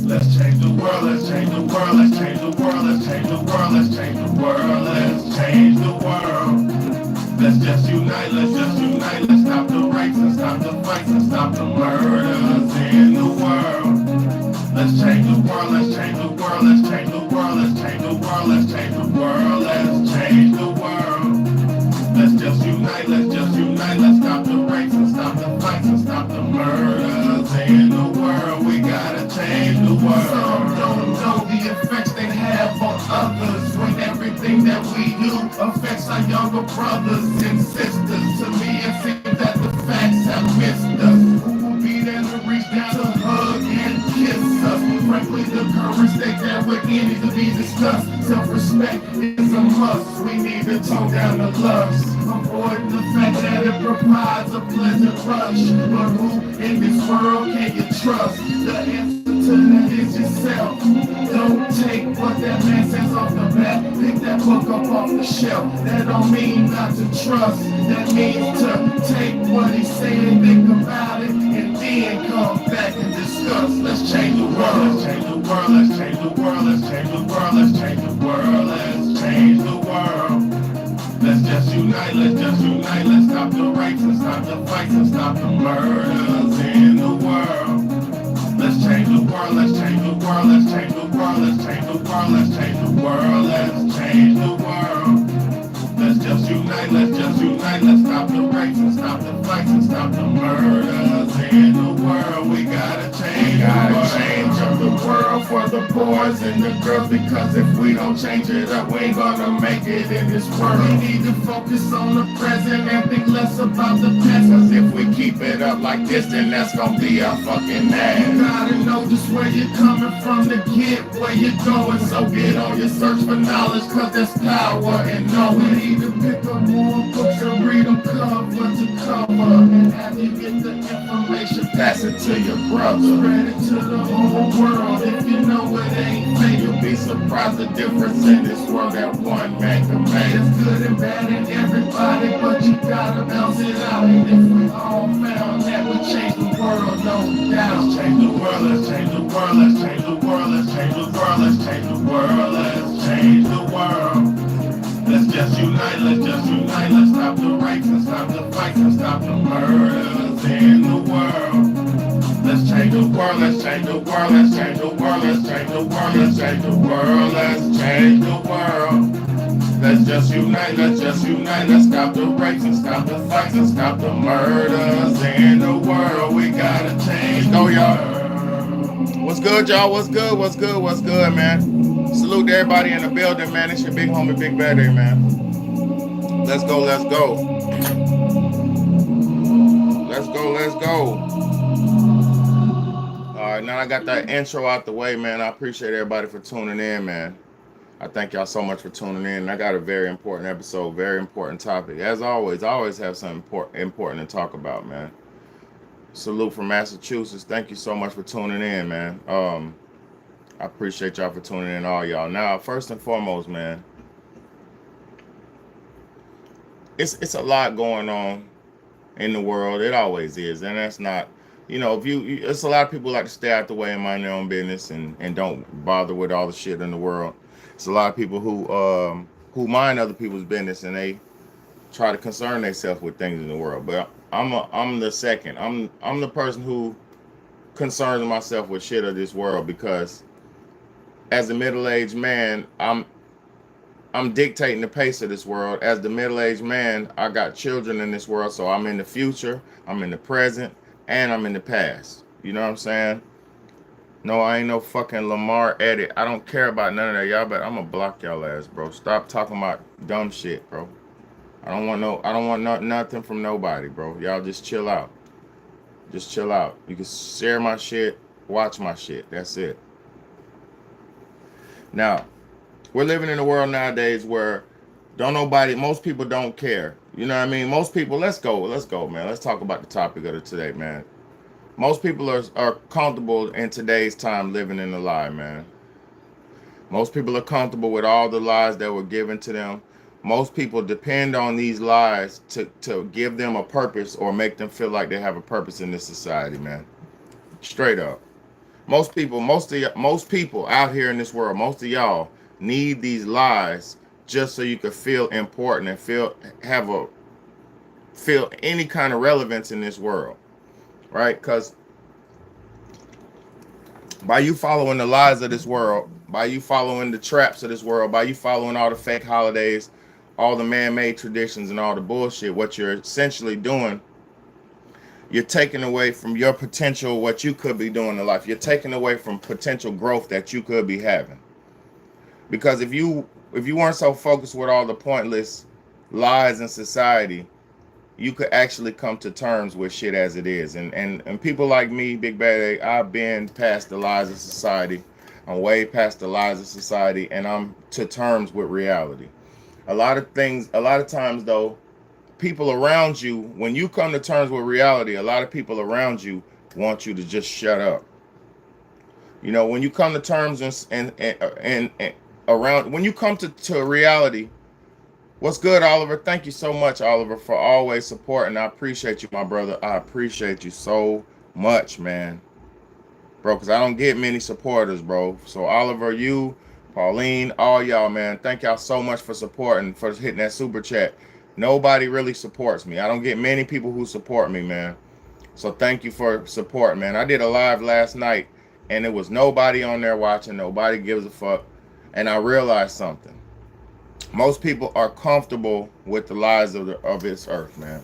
Let's change the world, let's change the world, let's change the world, let's change the world, let's change the world, let's change the world. Let's just unite, let's just unite, let's stop the rapes and stop the fights and stop the murders in the world. Let's change the world, let's change the world, let's change the world, let's change the world, let's change the world, let's change the world. Let's just unite, let's just unite, let's stop the rapes and stop the fights and stop the murders in the world. We gotta change the world. Some don't know the effects they have on others when everything that we do affects our younger brothers and sisters. To me, it seems that the facts have missed us. Who will be there to reach down to hug and kiss us? Frankly, the current state that we're in needs to be discussed. Self-respect is a must. We need to tone down the lust. Avoid the fact that it provides a pleasant rush. But who in this world can you trust? The answer to that is yourself. Don't take what that man says off the bat. Pick that book up off the shelf. That don't mean not to trust. That means to take what he's saying, think about it, and then come back and discuss. Let's change the world. Let's change the world. Let's change the world. Let's change the world. Let's change the world. Let's change the world. Let's just unite. Let's just unite. Let's stop the rapes and stop the fights and stop the murders in the world. Let's change the world. Let's change the world. Let's change the world. Let's change the world. Let's change the world. Let's change the world. Let's just unite, let's just unite, let's stop the rapes and stop the fights and stop the murders in the world. We gotta change, change up the world for the boys and the girls, because if we don't change it up, we ain't gonna make it in this world. We need to focus on the present and think less about the past, cause if we keep it up like this, then that's gonna be our fucking ass. You gotta know just where you're coming from to get where you're going, so get on your search for knowledge, cause there's power in knowing. To pick up more books and read them cover to cover, and after you get the information, pass it to your brother. Spread it to the whole world. If you know it ain't fake, you'll be surprised the difference in this world that one man can make. It's good and bad in everybody, but you gotta balance it out. And if we all found that we change the world, no doubt. Let's change the world, let's change the world, let's change the world, let's change the world, let's change the world, let's change the world. Let's just unite, let's just unite, let's stop the rapes and stop the fights and stop the murders in the world. Let's change the world, let's change the world, let's change the world, let's change the world, let's change the world, let's change the world. Let's just unite, let's just unite, let's stop the rapes and stop the fights and stop the murders in the world. We gotta change. Go, y'all. What's good, y'all? What's good? What's good? What's good, man? Salute to everybody in the building, man. It's your big homie, Big BAYDAY, man. Let's go, let's go. Let's go, let's go. All right, now I got that intro out the way, man. I appreciate everybody for tuning in, man. I thank y'all so much for tuning in. I got a very important episode, very important topic. As always, I always have something important to talk about, man. Salute from Massachusetts. Thank you so much for tuning in, man. I appreciate y'all for tuning in, all y'all. Now, first and foremost, man, it's a lot going on in the world. It always is, and that's not, if it's a lot of people like to stay out the way and mind their own business and don't bother with all the shit in the world. It's a lot of people who mind other people's business and they try to concern themselves with things in the world. But I'm the second. I'm the person who concerns myself with shit of this world, because as a middle-aged man, I'm dictating the pace of this world. As the middle-aged man, I got children in this world, so I'm in the future, I'm in the present, and I'm in the past. You know what I'm saying? No, I ain't no fucking Lamar edit. I don't care about none of that, y'all. But I'm gonna block y'all ass, bro. Stop talking about dumb shit, bro. I don't want nothing from nobody, bro. Y'all just chill out. Just chill out. You can share my shit, watch my shit. That's it. Now, we're living in a world nowadays where most people don't care. You know what I mean? Most people, let's go, man. Let's talk about the topic of today, man. Most people are comfortable in today's time living in a lie, man. Most people are comfortable with all the lies that were given to them. Most people depend on these lies to give them a purpose or make them feel like they have a purpose in this society, man. Straight up. Most people out here in this world, most of y'all need these lies just so you can feel important and feel any kind of relevance in this world, right? Because by you following the lies of this world, by you following the traps of this world, by you following all the fake holidays, all the man-made traditions and all the bullshit, what you're essentially doing, you're taking away from your potential, what you could be doing in life. You're taking away from potential growth that you could be having. Because if you weren't so focused with all the pointless lies in society, you could actually come to terms with shit as it is. And people like me, Big Bad, I've been past the lies of society. I'm way past the lies of society, and I'm to terms with reality. A lot of times though, people around you, when you come to terms with reality, a lot of people around you want you to just shut up. You know, when you come to terms and around, when you come to reality. What's good, Oliver? Thank you so much, Oliver, for always supporting. I appreciate you, my brother. I appreciate you so much, man. Bro, because I don't get many supporters, bro. So, Oliver, you, Pauline, all y'all, man, thank y'all so much for supporting, for hitting that super chat. Nobody really supports me. I don't get many people who support me, man. So, thank you for support, man. I did a live last night, and there was nobody on there watching. Nobody gives a fuck. And I realized something. Most people are comfortable with the lies of this earth, man.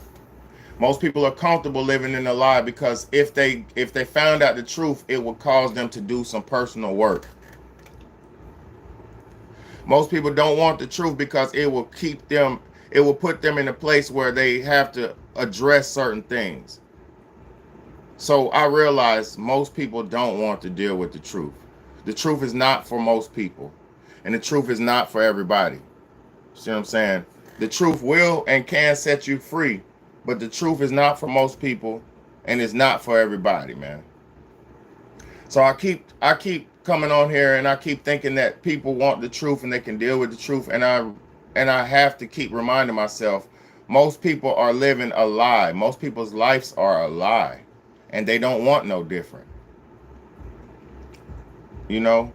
Most people are comfortable living in a lie because if they found out the truth, it would cause them to do some personal work. Most people don't want the truth because it will put them in a place where they have to address certain things. So I realize most people don't want to deal with the truth. The truth is not for most people, and the truth is not for everybody. See what I'm saying? The truth will and can set you free, but the truth is not for most people, and it's not for everybody, man. So I keep coming on here, and I keep thinking that people want the truth and they can deal with the truth, and I have to keep reminding myself, most people are living a lie. Most people's lives are a lie, and they don't want no different. You know,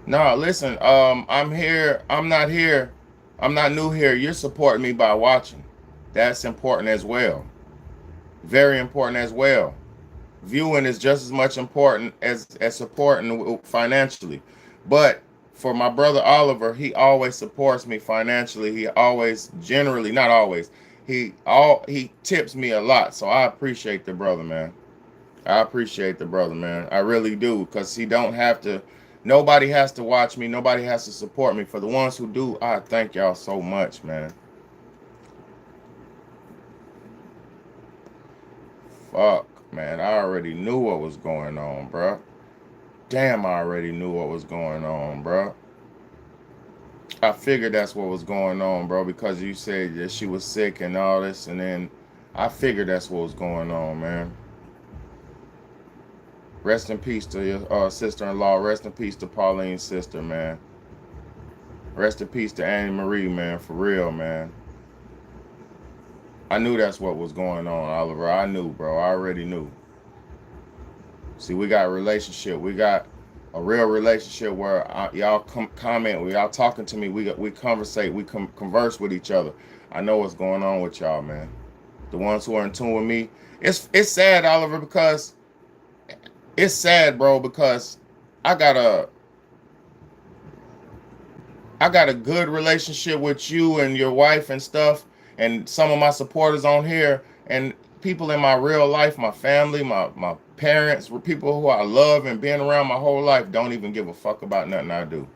no, listen, I'm here. I'm not here. I'm not new here. You're supporting me by watching. That's important as well. Very important as well. Viewing is just as much important as supporting financially. But for my brother Oliver, he always supports me financially. He always, generally, not always, he tips me a lot. So I appreciate the brother, man. I appreciate the brother, man. I really do, because he don't have to. Nobody has to watch me. Nobody has to support me. For the ones who do, I thank y'all so much, man. Fuck, man. I already knew what was going on, bro. Damn, I already knew what was going on, bro. I figured that's what was going on, bro, because you said that she was sick and all this, and then I figured that's what was going on, man. Rest in peace to your sister-in-law. Rest in peace to Pauline's sister, man. Rest in peace to Annie Marie, man. For real, man. I knew that's what was going on, Oliver. I knew, bro. I already knew. See, we got a relationship. We got a real relationship where y'all comment, we y'all talking to me. We conversate. We converse with each other. I know what's going on with y'all, man. The ones who are in tune with me. It's sad, Oliver, because it's sad, bro, because I got a I got a good relationship with you and your wife and stuff, and some of my supporters on here, and people in my real life, my family, my parents, people who I love and been around my whole life, don't even give a fuck about nothing I do.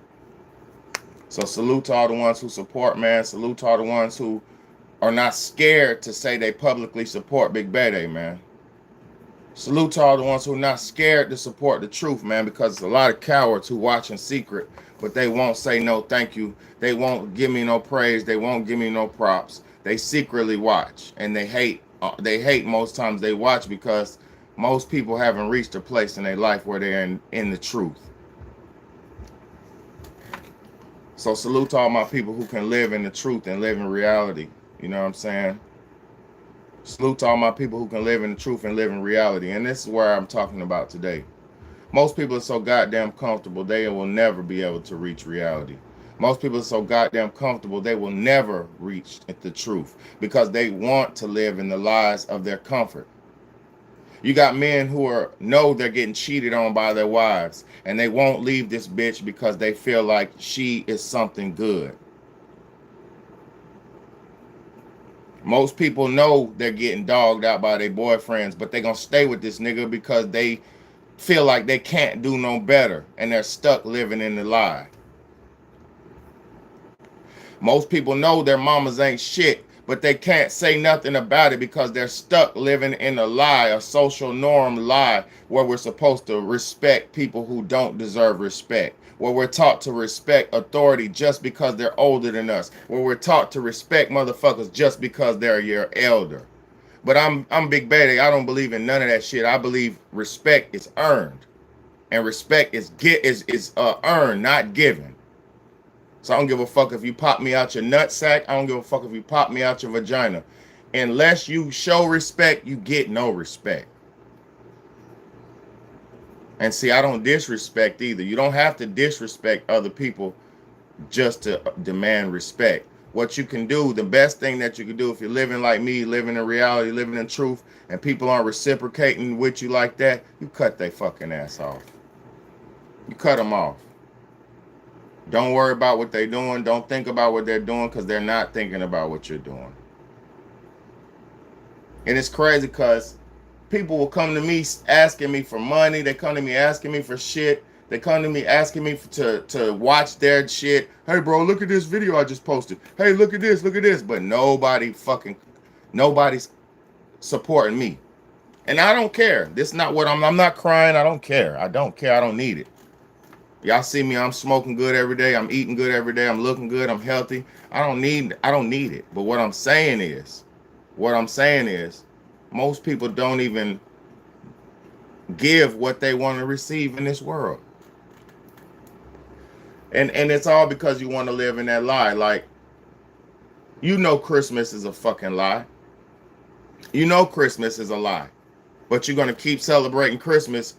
So salute to all the ones who support, man. Salute to all the ones who are not scared to say they publicly support Big BAYDAY, man. Salute to all the ones who are not scared to support the truth, man, because there's a lot of cowards who watch in secret, but they won't say no thank you. They won't give me no praise. They won't give me no props. They secretly watch, and they hate. They hate most times they watch because most people haven't reached a place in their life where they're in the truth. So salute to all my people who can live in the truth and live in reality. You know what I'm saying? Salute to all my people who can live in the truth and live in reality. And this is where I'm talking about today. Most people are so goddamn comfortable, they will never be able to reach reality. Most people are so goddamn comfortable, they will never reach the truth because they want to live in the lies of their comfort. You got men who know they're getting cheated on by their wives, and they won't leave this bitch because they feel like she is something good. Most people know they're getting dogged out by their boyfriends, but they're gonna stay with this nigga because they feel like they can't do no better and they're stuck living in the lie. Most people know their mamas ain't shit, but they can't say nothing about it because they're stuck living in a lie, a social norm lie, where we're supposed to respect people who don't deserve respect, where we're taught to respect authority just because they're older than us, where we're taught to respect motherfuckers just because they're your elder. But I'm Big BAYDAY. I don't believe in none of that shit. I believe respect is earned, and respect is earned, not given. So I don't give a fuck if you pop me out your nutsack. I don't give a fuck if you pop me out your vagina. Unless you show respect, you get no respect. And see, I don't disrespect either. You don't have to disrespect other people just to demand respect. What you can do, the best thing that you can do if you're living like me, living in reality, living in truth, and people aren't reciprocating with you like that, you cut their fucking ass off. You cut them off. Don't worry about what they're doing. Don't think about what they're doing because they're not thinking about what you're doing. And it's crazy because people will come to me asking me for money. They come to me asking me for shit. They come to me asking me to watch their shit. Hey, bro, look at this video I just posted. Hey, look at this, look at this. But nobody's supporting me. And I don't care. This is not what I'm not crying. I don't care. I don't care. I don't need it. Y'all see me, I'm smoking good every day. I'm eating good every day. I'm looking good. I'm healthy. I don't need it. But what I'm saying is, most people don't even give what they want to receive in this world. And it's all because you want to live in that lie. Like, you know Christmas is a fucking lie. You know Christmas is a lie. But you're going to keep celebrating Christmas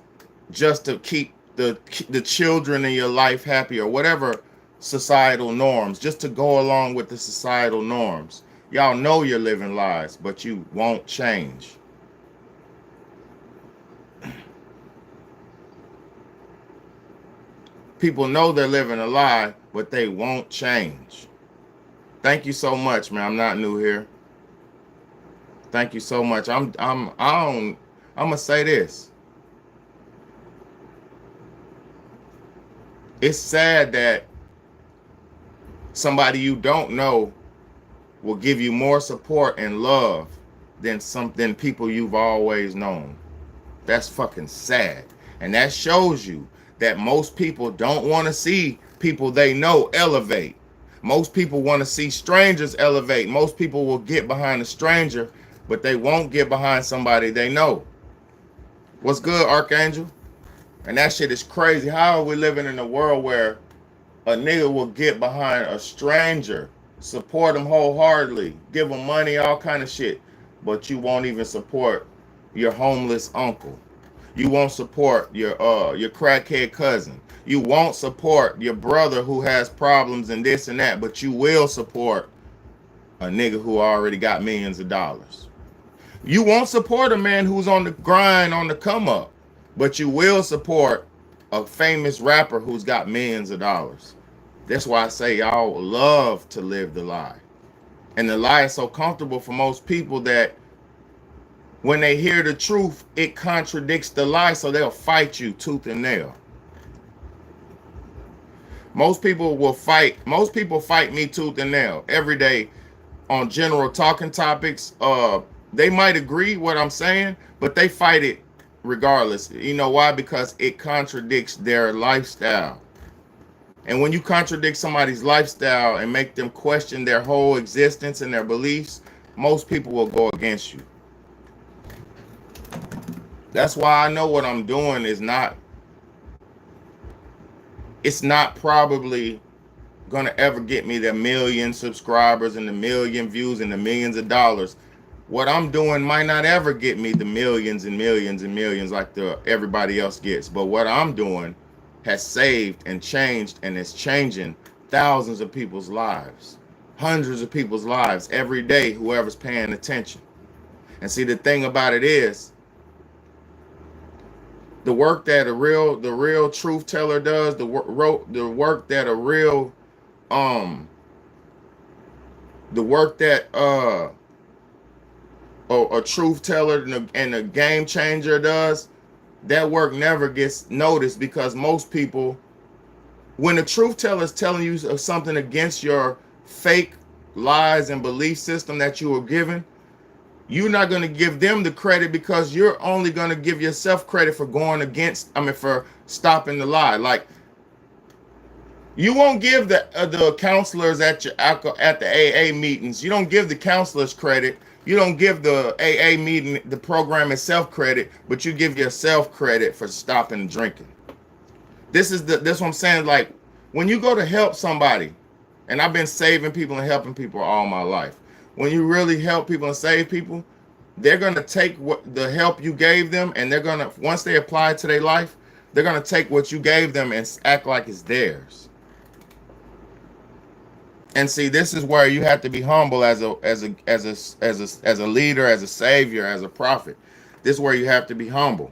just to keep the children in your life happy, or whatever societal norms, just to go along with the societal norms. Y'all know you're living lies, but you won't change. People know they're living a lie, but they won't change. Thank you so much, man. I'm not new here. Thank you so much. I'm gonna say this. It's sad that somebody you don't know will give you more support and love than people you've always known. That's fucking sad. And that shows you that most people don't want to see people they know elevate. Most people want to see strangers elevate. Most people will get behind a stranger, but they won't get behind somebody they know. What's good, Archangel? And that shit is crazy. How are we living in a world where a nigga will get behind a stranger, support them wholeheartedly, give them money, all kind of shit, but you won't even support your homeless uncle? You won't support your crackhead cousin. You won't support your brother who has problems and this and that, but you will support a nigga who already got millions of dollars. You won't support a man who's on the grind, on the come up, but you will support a famous rapper who's got millions of dollars. That's why I say y'all love to live the lie. And the lie is so comfortable for most people that when they hear the truth, it contradicts the lie, so they'll fight you tooth and nail. Most people fight me tooth and nail every day on general talking topics. They might agree what I'm saying, but they fight it regardless. You know why? Because it contradicts their lifestyle. And when you contradict somebody's lifestyle and make them question their whole existence and their beliefs, most people will go against you. That's why I know what I'm doing is not probably gonna ever get me the 1 million subscribers and the 1 million views and the millions of dollars. what I'm doing might not ever get me the millions and millions and millions like the everybody else gets, but what I'm doing has saved and changed and is changing thousands of people's lives, hundreds of people's lives every day, whoever's paying attention. And see, the thing about it is, the work that the real truth teller does, the work that a real the work that a truth teller and a game changer does, that work never gets noticed, because most people, when a truth teller is telling you something against your fake lies and belief system that you were given, you're not going to give them the credit, because you're only going to give yourself credit for going against, for stopping the lie. Like, you won't give the counselors at the AA meetings, you don't give the counselors credit. You don't give the AA meeting, the program itself, credit, but you give yourself credit for stopping drinking. This what I'm saying. Like, when you go to help somebody, and I've been saving people and helping people all my life. When you really help people and save people, they're gonna take what the help you gave them, and they're gonna, once they apply it to their life, they're gonna take what you gave them and act like it's theirs. And see, this is where you have to be humble as a leader, as a savior, as a prophet. This is where you have to be humble,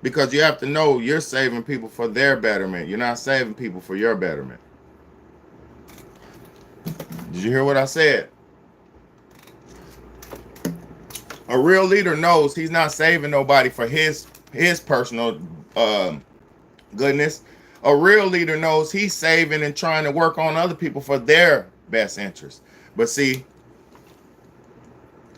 because you have to know you're saving people for their betterment. You're not saving people for your betterment. Did you hear what I said? A real leader knows he's not saving nobody for his personal goodness. A real leader knows he's saving and trying to work on other people for their best interest. But see,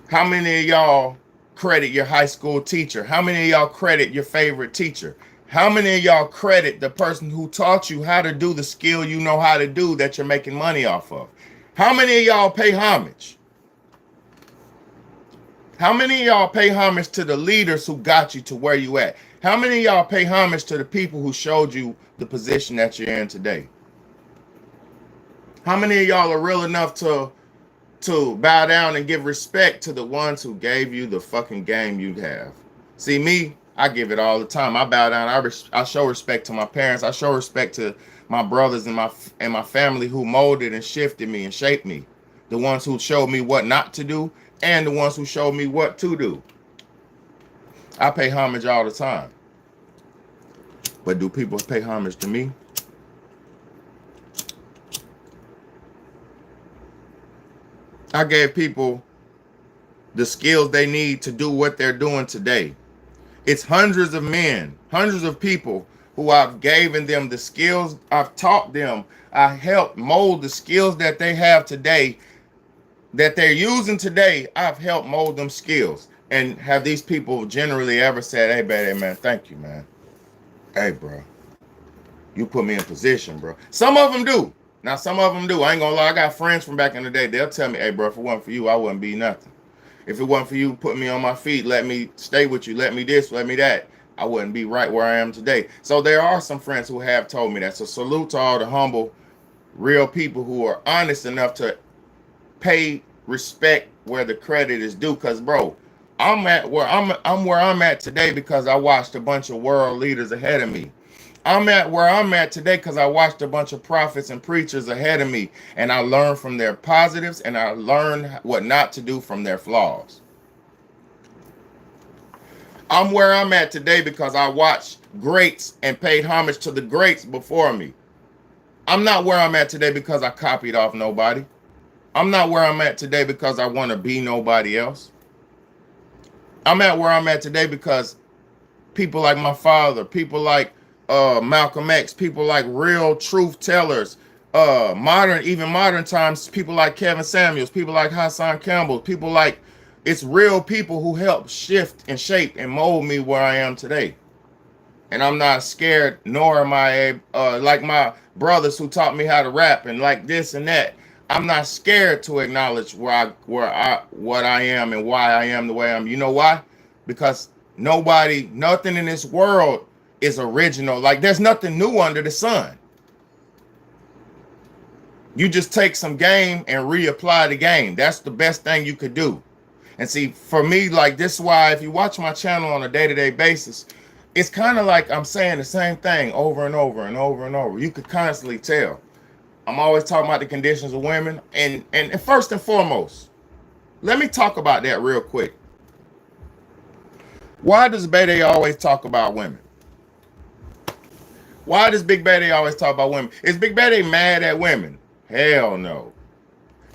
how many of y'all credit your high school teacher? How many of y'all credit your favorite teacher? How many of y'all credit the person who taught you how to do the skill you know how to do that you're making money off of? How many of y'all pay homage? How many of y'all pay homage to the leaders who got you to where you at? How many of y'all pay homage to the people who showed you the position that you're in today? How many of y'all are real enough to bow down and give respect to the ones who gave you the fucking game you have? See, me, I give it all the time. I bow down. I show respect to my parents. I show respect to my brothers and my family who molded and shifted me and shaped me. The ones who showed me what not to do and the ones who showed me what to do. I pay homage all the time. But do people pay homage to me? I gave people the skills they need to do what they're doing today. It's hundreds of men, hundreds of people who I've given them the skills. I've taught them. I helped mold the skills that they have today, that they're using today. I've helped mold them skills. And have these people generally ever said, "Hey, BAYDAY, man, thank you, man. Hey, bro, you put me in position, bro." Some of them do. Now, some of them do. I ain't gonna lie. I got friends from back in the day. They'll tell me, "Hey, bro, if it wasn't for you, I wouldn't be nothing. If it wasn't for you putting me on my feet, let me stay with you, let me this, let me that, I wouldn't be right where I am today." So there are some friends who have told me that. So salute to all the humble, real people who are honest enough to pay respect where the credit is due. Because, bro, I'm where I'm at today because I watched a bunch of world leaders ahead of me. I'm at where I'm at today because I watched a bunch of prophets and preachers ahead of me, and I learned from their positives and I learned what not to do from their flaws. I'm where I'm at today because I watched greats and paid homage to the greats before me. I'm not where I'm at today because I copied off nobody. I'm not where I'm at today because I want to be nobody else. I'm at where I'm at today because people like my father, people like Malcolm X, people like real truth tellers, modern times, people like Kevin Samuels, people like Hassan Campbell, people like, it's real people who help shift and shape and mold me where I am today. And I'm not scared, nor am I like my brothers who taught me how to rap and like this and that. I'm not scared to acknowledge what I am and why I am the way I am. You know why? Because nothing in this world is original. Like, there's nothing new under the sun. You just take some game and reapply the game. That's the best thing you could do. And see, for me, like, this is why if you watch my channel on a day-to-day basis, it's kind of like I'm saying the same thing over and over and over and over. You could constantly tell. I'm always talking about the conditions of women. And first and foremost, let me talk about that real quick. Why does BAYDAY always talk about women? Why does Big BAYDAY always talk about women? Is Big BAYDAY mad at women? Hell no.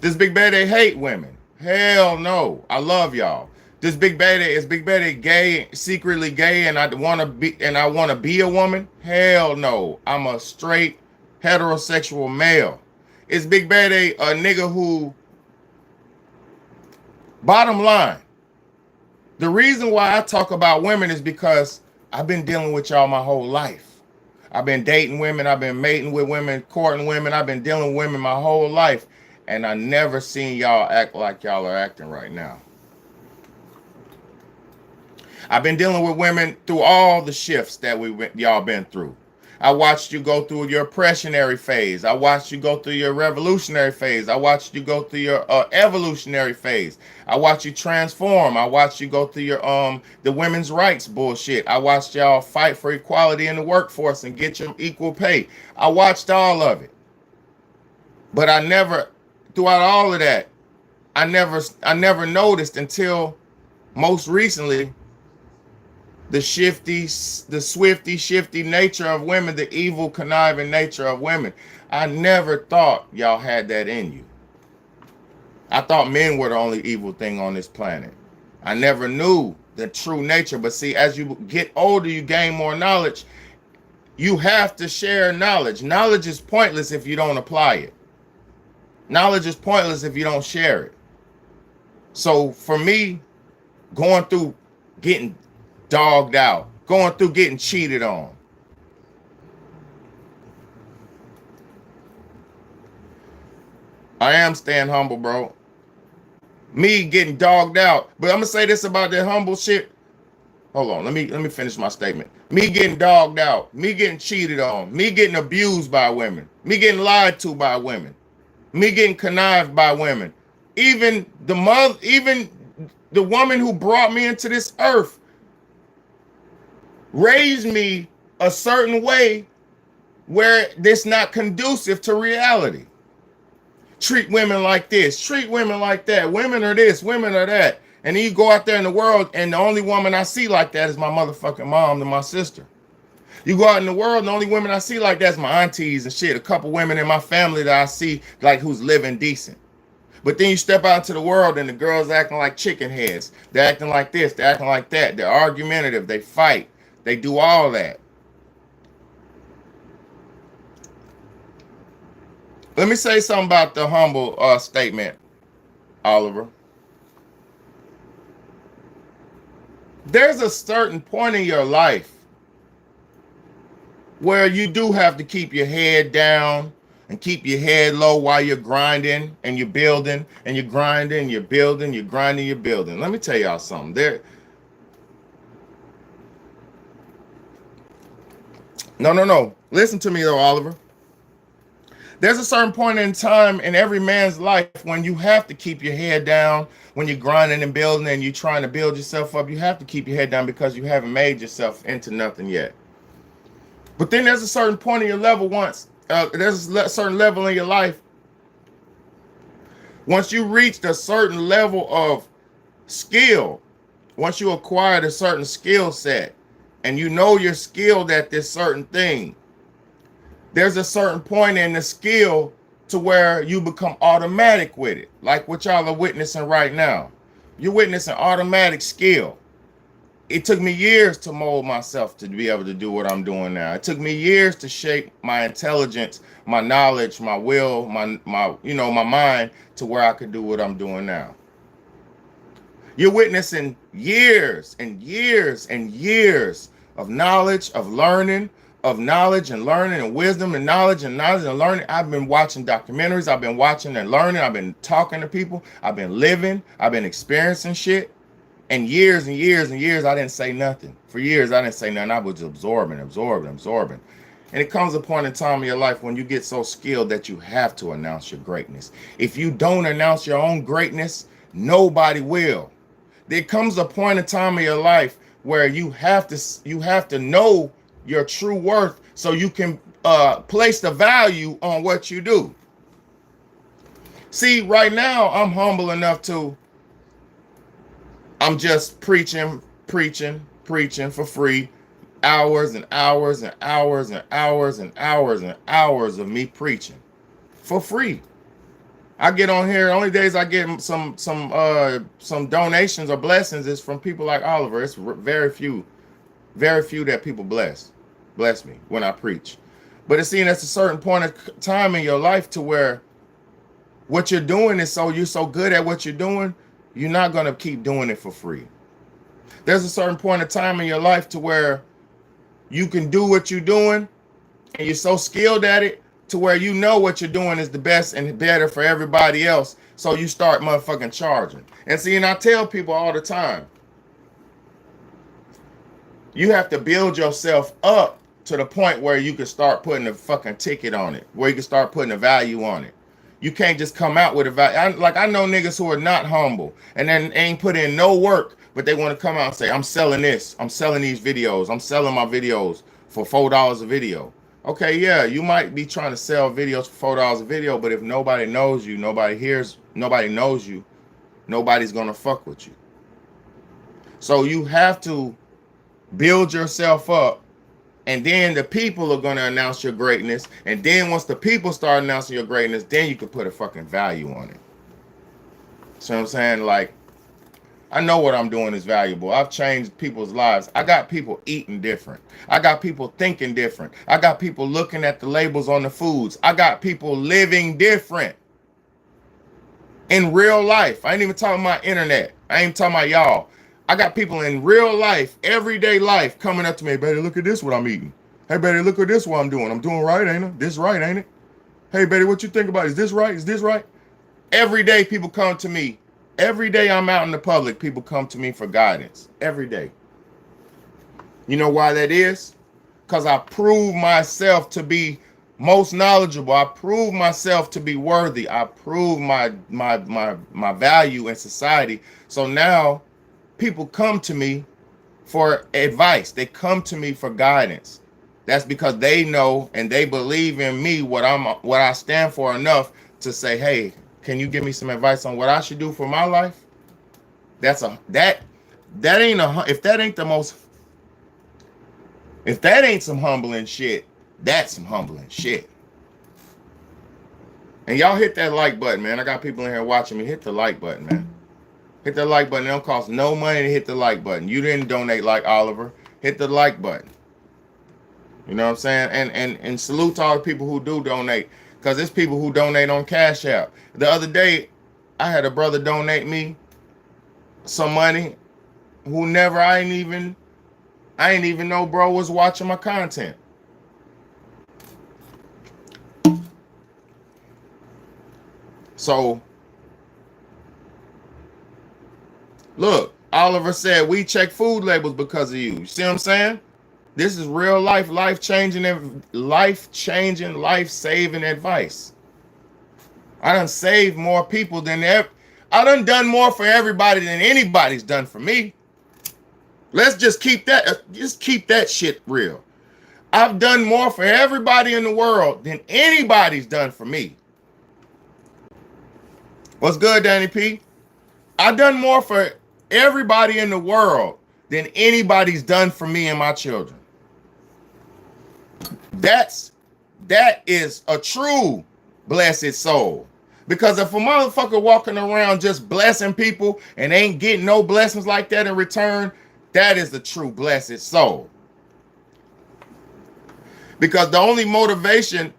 Does Big BAYDAY hate women? Hell no. I love y'all. Is Big BAYDAY gay, secretly gay, and I want to be a woman? Hell no. I'm a straight heterosexual male. Is Big BAYDAY a nigga who, bottom line, the reason why I talk about women is because I've been dealing with y'all my whole life. I've been dating women, I've been mating with women, courting women, I've been dealing with women my whole life, and I never seen y'all act like y'all are acting right now. I've been dealing with women through all the shifts that y'all been through. I watched you go through your oppressionary phase. I watched you go through your revolutionary phase. I watched you go through your evolutionary phase. I watched you transform. I watched you go through your the women's rights bullshit. I watched y'all fight for equality in the workforce and get your equal pay. I watched all of it. But I never, throughout all of that, I never noticed until most recently the swifty, shifty nature of women, the evil, conniving nature of women. I never thought y'all had that in you. I thought men were the only evil thing on this planet. I never knew the true nature. But see, as you get older, you gain more knowledge. You have to share knowledge. Knowledge is pointless if you don't apply it. Knowledge is pointless if you don't share it. So for me, going through getting dogged out, going through getting cheated on, I am staying humble, bro. Me getting dogged out, but I'm gonna say this about that humble shit. Hold on, let me finish my statement. Me getting dogged out, me getting cheated on, me getting abused by women, me getting lied to by women, me getting connived by women. Even the woman who brought me into this earth raised me a certain way where it's not conducive to reality. Treat women like this, treat women like that. Women are this, women are that. And then you go out there in the world, and the only woman I see like that is my motherfucking mom and my sister. You go out in the world, and the only women I see like that is my aunties and shit. A couple women in my family that I see like who's living decent. But then you step out into the world, and the girls acting like chicken heads. They're acting like this, they're acting like that. They're argumentative, they fight. They do all that. Let me say something about the humble statement, Oliver. There's a certain point in your life where you do have to keep your head down and keep your head low while you're grinding and you're building and you're grinding, you're building, you're grinding, you're building. Let me tell y'all something. No. Listen to me though, Oliver. There's a certain point in time in every man's life when you have to keep your head down, when you're grinding and building and you're trying to build yourself up. You have to keep your head down because you haven't made yourself into nothing yet. But then there's a certain point in your level there's a certain level in your life. Once you reach a certain level of skill, once you acquired a certain skill set and you know you're skilled at this certain thing, there's a certain point in the skill to where you become automatic with it. Like what y'all are witnessing right now. You're witnessing automatic skill. It took me years to mold myself to be able to do what I'm doing now. It took me years to shape my intelligence, my knowledge, my will, my mind to where I could do what I'm doing now. You're witnessing years and years and years of knowledge, of learning, of knowledge and learning and wisdom and knowledge and learning. I've been watching documentaries. I've been watching and learning. I've been talking to people. I've been living. I've been experiencing shit. And years and years and years, I didn't say nothing. For years, I didn't say nothing. I was absorbing. And it comes a point in time in your life when you get so skilled that you have to announce your greatness. If you don't announce your own greatness, nobody will. There comes a point in time in your life where you have to know your true worth so you can place the value on what you do. See, right now I'm humble enough to I'm just preaching for free. Hours and hours and hours and hours and hours and hours of me preaching for free. I get on here. The only days I get some donations or blessings is from people like Oliver. It's very few that people bless me when I preach. But it's seen at a certain point of time in your life to where what you're doing is you're so good at what you're doing, you're not gonna keep doing it for free. There's a certain point of time in your life to where you can do what you're doing and you're so skilled at it to where you know what you're doing is the best and better for everybody else. So you start motherfucking charging. And see, and I tell people all the time, you have to build yourself up to the point where you can start putting a fucking ticket on it, where you can start putting a value on it. You can't just come out with a value. I know niggas who are not humble and then ain't put in no work, but they want to come out and say, I'm selling this. I'm selling these videos. I'm selling my videos for $4 a video. Okay, yeah, you might be trying to sell videos for $4 a video, but if nobody knows you, nobody knows you, nobody's gonna fuck with you. So you have to build yourself up, and then the people are gonna announce your greatness, and then once the people start announcing your greatness, then you can put a fucking value on it. So I'm saying, like, I know what I'm doing is valuable. I've changed people's lives. I got people eating different. I got people thinking different. I got people looking at the labels on the foods. I got people living different in real life. I ain't even talking about internet. I ain't talking about y'all. I got people in real life, everyday life, coming up to me. Hey, Betty, look at this, what I'm eating. Hey, Betty, look at this, what I'm doing. I'm doing right, ain't it? This right, ain't it? Hey, Betty, what you think about it? Is this right? Is this right? Every day people come to me. Every day I'm out in the public, people come to me for guidance. Every day. You know why that is? Because I prove myself to be most knowledgeable. I prove myself to be worthy. I prove my value in society. So now people come to me for advice. They come to me for guidance. That's because they know and they believe in me, what I stand for enough to say, hey, can you give me some advice on what I should do for my life? If that ain't some humbling shit, that's some humbling shit. And y'all hit that like button, man. I got people in here watching me. Hit the like button, man. Hit the like button. It don't cost no money to hit the like button. You didn't donate like Oliver. Hit the like button. You know what I'm saying? And salute to all the people who do donate. Because there's people who donate on Cash App. The other day, I had a brother donate me some money who I ain't even know bro was watching my content. So, look, Oliver said we check food labels because of you. You see what I'm saying? This is real life-changing, life-saving advice. I done saved more people I done more for everybody than anybody's done for me. Let's just keep that shit real. I've done more for everybody in the world than anybody's done for me. What's good, Danny P? I've done more for everybody in the world than anybody's done for me and my children. That is a true blessed soul. Because if a motherfucker walking around just blessing people and ain't getting no blessings like that in return, that is the true blessed soul. Because the only motivation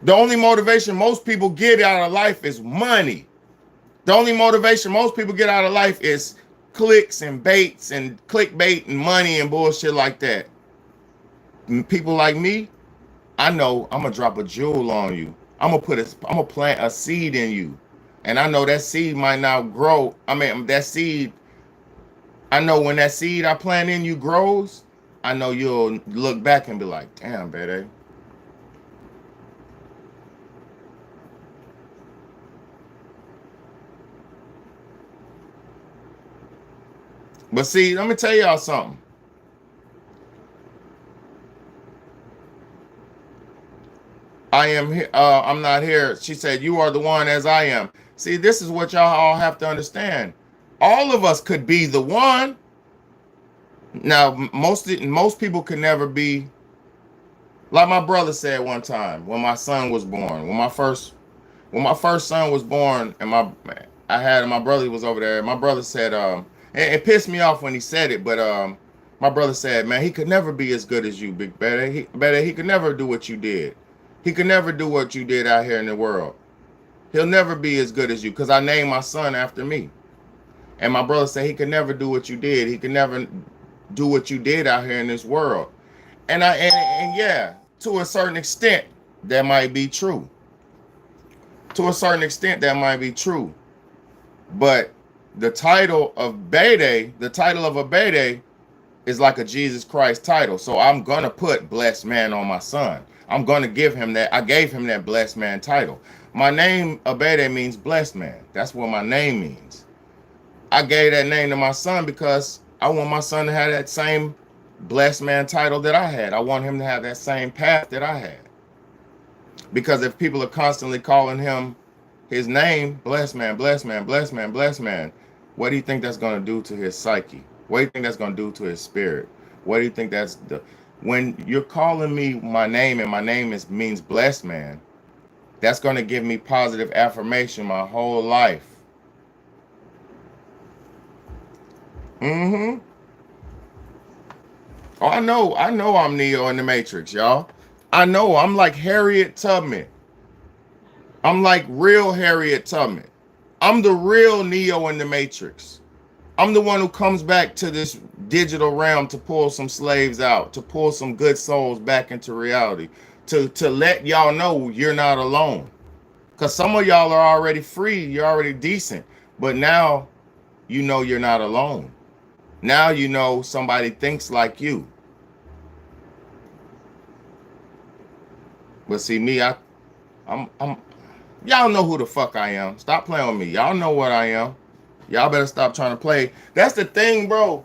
most people get out of life is money. The only motivation most people get out of life is clicks and baits and clickbait and money and bullshit like that. And people like me, I know I'm gonna drop a jewel on you. I'm gonna plant a seed in you. And I know that seed might not grow. I mean, that seed, I know when that seed I plant in you grows, I know you'll look back and be like, damn, BAYDAY. But see, let me tell y'all something. I am here. I'm not here. She said, "You are the one as I am." See, this is what y'all all have to understand. All of us could be the one. Now, most people can never be like my brother said one time when my son was born. When my first son was born, and my brother was over there. My brother said, it pissed me off when he said it, but my brother said, man, he could never be as good as you, Big Better. He could never do what you did. He could never do what you did out here in the world. He'll never be as good as you, because I named my son after me. And my brother said he could never do what you did. He could never do what you did out here in this world. And yeah, to a certain extent, that might be true. To a certain extent, that might be true. But the title of BAYDAY, the title of a BAYDAY is like a Jesus Christ title. So I'm going to put blessed man on my son. I'm going to give him that. I gave him that blessed man title. My name, BAYDAY, means blessed man. That's what my name means. I gave that name to my son because I want my son to have that same blessed man title that I had. I want him to have that same path that I had. Because if people are constantly calling him his name, blessed man, blessed man, blessed man, blessed man, what do you think that's going to do to his psyche? What do you think that's going to do to his spirit? What do you think when you're calling me my name, and my name means blessed man, that's going to give me positive affirmation my whole life. Mm-hmm. Oh, I know I'm Neo in the Matrix, y'all. I know I'm like Harriet Tubman. I'm like real Harriet Tubman. I'm the real Neo in the Matrix. I'm the one who comes back to this digital realm to pull some slaves out, to pull some good souls back into reality, to let y'all know you're not alone. Because some of y'all are already free, you're already decent, but now you know you're not alone. Now you know somebody thinks like you. But see me, I'm y'all know who the fuck I am. Stop playing with me. Y'all know what I am. Y'all better stop trying to play. That's the thing, bro.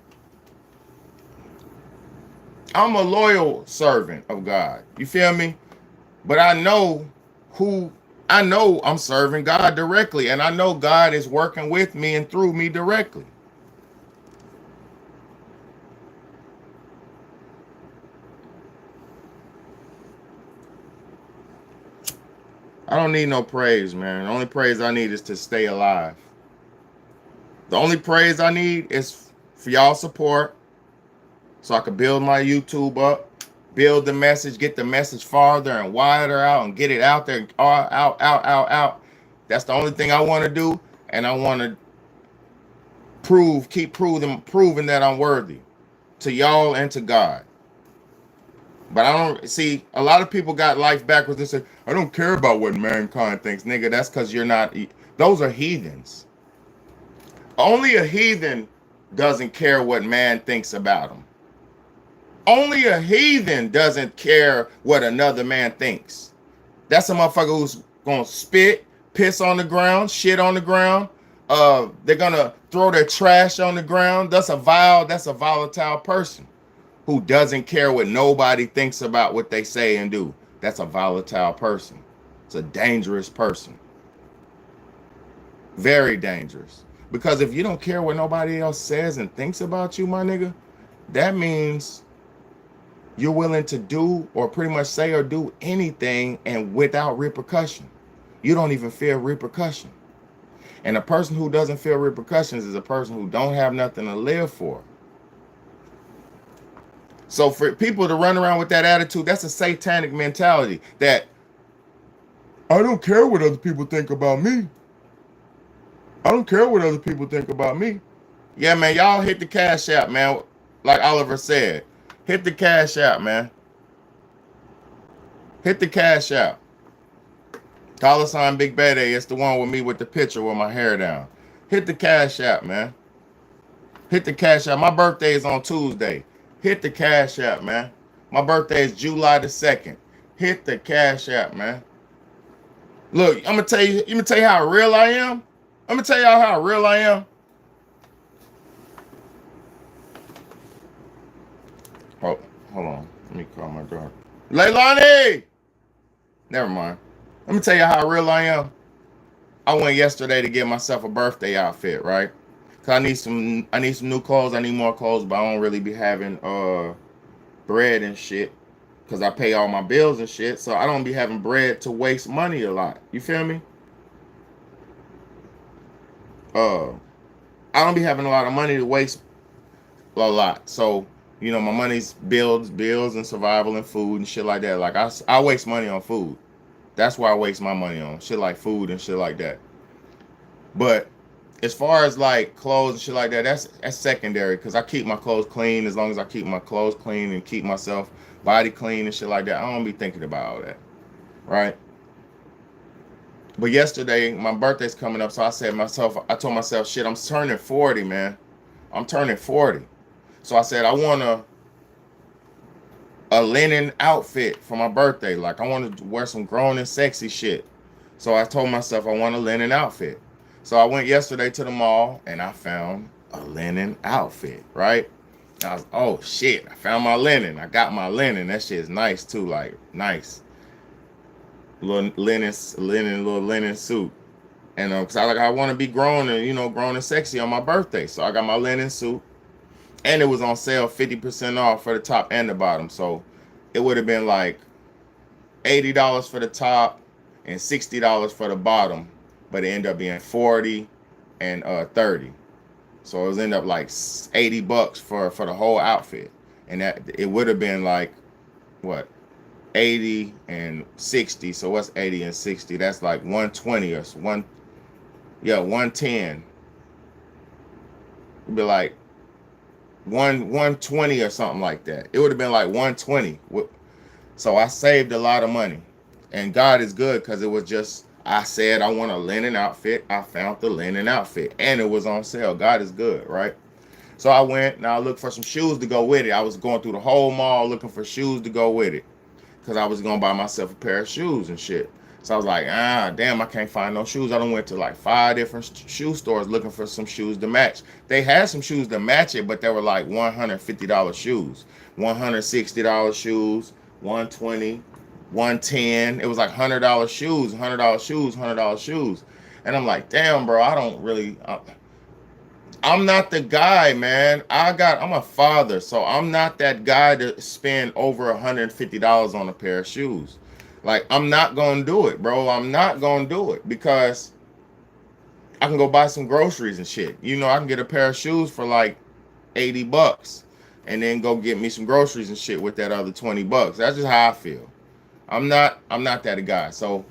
I'm a loyal servant of God. You feel me? But I know I'm serving God directly, and I know God is working with me and through me directly. I don't need no praise, man. The only praise I need is to stay alive. The only praise I need is for y'all support, so I can build my YouTube up, build the message, get the message farther and wider out, and get it out there, out. That's the only thing I want to do, and I want to keep proving that I'm worthy to y'all and to God. But I don't see a lot of people got life backwards and say, I don't care about what mankind thinks. Nigga, that's because you're not, those are heathens. Only a heathen doesn't care what man thinks about him. Only a heathen doesn't care what another man thinks. That's a motherfucker who's gonna spit, piss on the ground, shit on the ground. They're gonna throw their trash on the ground. That's a volatile person who doesn't care what nobody thinks about what they say and do. That's a volatile person. It's a dangerous person. Very dangerous. Because if you don't care what nobody else says and thinks about you, my nigga, that means you're willing to do or pretty much say or do anything and without repercussion. You don't even fear repercussion. And a person who doesn't feel repercussions is a person who don't have nothing to live for. So for people to run around with that attitude, that's a satanic mentality that I don't care what other people think about me. I don't care what other people think about me. Yeah, man, y'all hit the cash app, man. Like Oliver said, hit the cash app, man. Hit the cash app. $sign Big BAYDAY. It's the one with me with the picture with my hair down. Hit the cash app, man. Hit the cash app. My birthday is on Tuesday. Hit the cash app, man. My birthday is July the 2nd. Hit the cash app, man. Look, I'm gonna tell you how real I am. I'm gonna tell y'all how real I am. Hold, hold on. Let me call my daughter. Leilani! Never mind. Let me tell you how real I am. I went yesterday to get myself a birthday outfit, right? Cause I need some new clothes. I need more clothes, but I don't really be having bread and shit. Cause I pay all my bills and shit. So I don't be having bread to waste money a lot. You feel me? Uh I don't be having a lot of money to waste a lot. So, you know, my money's bills and survival and food and shit like that. Like I waste money on food. That's why I waste my money on shit like food and shit like that. But as far as like clothes and shit like that, that's secondary because I keep my clothes clean. As long as I keep my clothes clean and keep myself body clean and shit like that, I don't be thinking about all that, right? But yesterday, my birthday's coming up, so I told myself, shit, I'm turning 40, man. I'm turning 40. So I said, I want a linen outfit for my birthday. Like, I want to wear some grown and sexy shit. So I told myself I want a linen outfit. So I went yesterday to the mall, and I found a linen outfit, right? I was, oh, shit, I found my linen. I got my linen. That shit is nice, too, like, nice. Little linen suit. And cause I want to be grown and grown and sexy on my birthday. So I got my linen suit, and it was on sale 50% off for the top and the bottom. So it would have been like $80 for the top and $60 for the bottom, but it ended up being 40 and 30. So it was end up like $80 for the whole outfit, and that it would have been like what 80 and 60. So what's 80 and 60? That's like 120 or 110. It'd be like 120 or something like that. It would have been like 120. So I saved a lot of money. And God is good because it was just, I said I want a linen outfit. I found the linen outfit and it was on sale. God is good, right? So I went and I looked for some shoes to go with it. I was going through the whole mall looking for shoes to go with it because I was going to buy myself a pair of shoes and shit. So I was like, damn, I can't find no shoes. I done went to like 5 different shoe stores looking for some shoes to match. They had some shoes to match it, but they were like $150 shoes, $160 shoes, $120, $110. It was like $100 shoes, $100 shoes, $100 shoes. And I'm like, damn, bro, I don't really, I'm not the guy, man. I'm a father, so I'm not that guy to spend over $150 on a pair of shoes. Like, I'm not gonna do it, bro. I'm not gonna do it because I can go buy some groceries and shit. I can get a pair of shoes for like $80 and then go get me some groceries and shit with that other $20. That's just how I feel. I'm not that guy. So